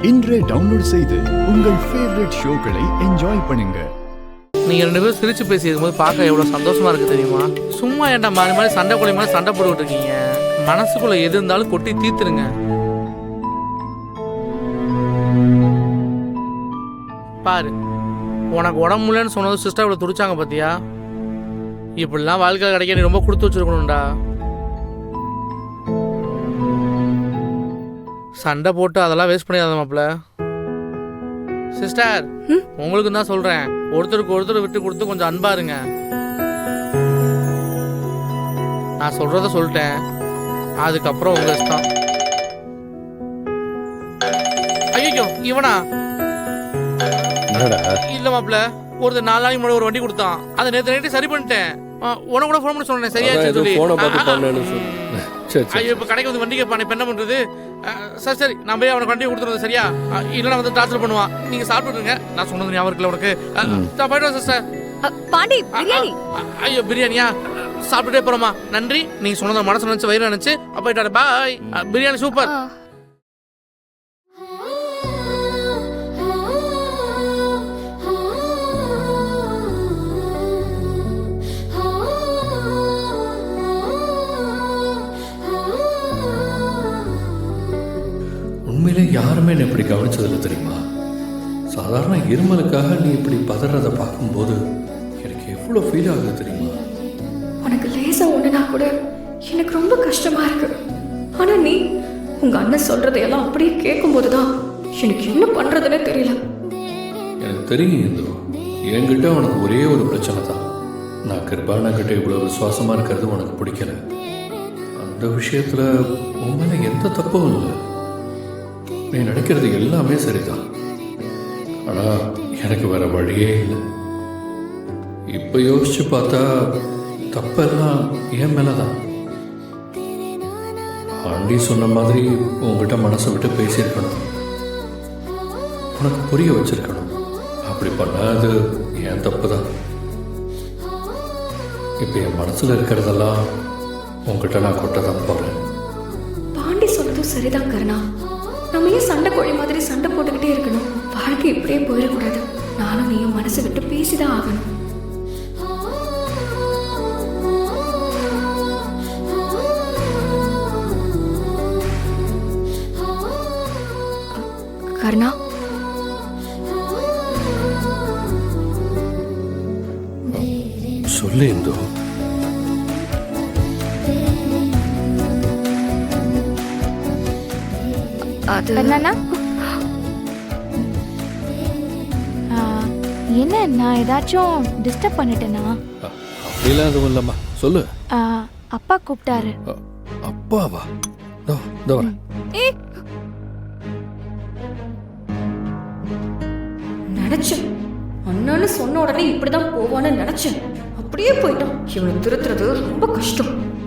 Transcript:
இன்றே டவுன்லோட் செய்து உங்கள் ஃபேவரட் ஷோக்களை என்ஜாய் பண்ணுங்க. நீங்க 2 பேரும் சிரிச்சு பேசியிருக்கும் போது பார்க்க எவ்வளவு சந்தோஷமா இருக்கு தெரியுமா? சும்மா ஏன்டா மாறி மாறி சண்டை கொலை மாதிரி சண்டை போட்டுக்கிட்டு இருக்கீங்க? மனசுக்குள்ள எது இருந்தாலும் கொட்டி தீர்த்துருங்க. பாரு, உனக்கு உடம்பு முடியலன்னு சொன்னது சிஸ்டர் இவ்வளவு துடிச்சாங்க பாத்தியா? இப்படிலாம் வாழ்க்கை கிடைக்க நீ ரொம்ப கொடுத்து வச்சிருக்கணும்டா. சண்டை போட்டு அதெல்லாம் வேஸ்ட் பண்ணிடாத மாப்ள. சிஸ்டர், உங்களுக்கு தான் சொல்றேன், ஒருத்தருக்கு ஒருத்தர் விட்டு கொடுத்து கொஞ்சம் அன்பா இருங்க. நான் சொல்றத சொல்லிட்டேன், அதுக்கப்புறம் உங்க இஷ்டம். ஐயோ, இவனா? இல்ல மாப்ள, ஒருத்தர் 4 நாளைக்கு முன்னாடி ஒரு வண்டி கொடுத்தான், அதை நேற்று நைட்டு சரி பண்ணிட்டேன். உன கூட ஃபோன் பண்ணி சொன்னேன், சரியாச்சு சொல்லி. ஐயோ, இப்போ கடைக்கு வந்து வண்டி கேட்பான், இப்போ என்ன பண்றது? சரி சரி, நான் போய் அவனுக்கு வண்டியை கொடுத்துருந்தேன், சரியா? இல்லைன்னா வந்து டார்ச்சர் பண்ணுவான். நீங்க சாப்பிட்டுருங்க, நான் சொன்னது ஞாபகம் இருக்குல்ல உனக்கு? நான் போயிடுவேன் சிஸ்டர். பாண்டி, பிரியாணி. ஐயோ, பிரியாணியா? சாப்பிட்டுட்டே போறோமா? நன்றி. நீங்க சொன்னதை மனசு நினைச்சு வயிறு நினைச்சு போயிட்டாரு. பாய். பிரியாணி சூப்பர். உண்மையிலே யாருமே என்னை இப்படி கவனிச்சதில்லை தெரியுமா? சாதாரண இருமலுக்காக நீ இப்படி பதறதை பார்க்கும்போது எனக்கு எவ்வளோ ஃபீல் ஆகுது தெரியுமா? உனக்கு லேசா ஒண்ணுனா கூட எனக்கு ரொம்ப கஷ்டமா இருக்கு. ஆனா நீ உங்க அண்ணன் சொல்றதையெல்லாம் அப்படியே கேட்கும்போது தான் எனக்கு என்ன பண்றதுன்னே தெரியல. எனக்கு தெரியும் இந்து, என்கிட்ட உனக்கு ஒரே ஒரு பிரச்சனை தான். நான் கிருபானக்கிட்ட இவ்வளோ விசுவாசமாக இருக்கிறது உனக்கு பிடிக்கல. அந்த விஷயத்தில் உண்மையில எந்த தப்பும் இல்லை. நீ நினைக்கிறது எல்லாமே சரிதான். ஆனால் எனக்கு வேற வழியே இல்லை. இப்போ யோசிச்சு பார்த்தா தப்பெல்லாம் என் மேலே தான். ஆண்டி சொன்ன மாதிரி உங்ககிட்ட மனசை விட்டு பேசியிருக்கணும், உனக்கு புரிய வச்சிருக்கணும். அப்படி பண்ணாது என் தப்பு தான். இப்போ என் மனசில் இருக்கிறதெல்லாம் உங்ககிட்ட நான் கொட்ட தான் போகிறேன். பாண்டி சொன்னதும் சரிதான் கருணா. நம்ம ஏன் சண்டை கோழி மாதிரி சண்டை போட்டுக்கிட்டே இருக்கணும்? வாழ்க்கை இப்படியே போயிடக்கூடாது. நானும் நீயும் மனசை விட்டு பேசிதான் ஆகணும். கருணா, சொல்லு இந்து. என்னன்னா என்ன, நான் ஏதாச்சும் டிஸ்டர்ப் பண்ணிட்டேனா? அப்படிலாம் எதுவும் இல்லைம்மா, சொல்லு. அப்பா கூப்பிட்டாரு. அப்பாவா? நினைச்சேன் அண்ணன்னு சொன்ன உடனே இப்படிதான் போவான்னு நினைச்சேன். அப்படியே போயிட்டான். இவனை திருத்துறது ரொம்ப கஷ்டம்.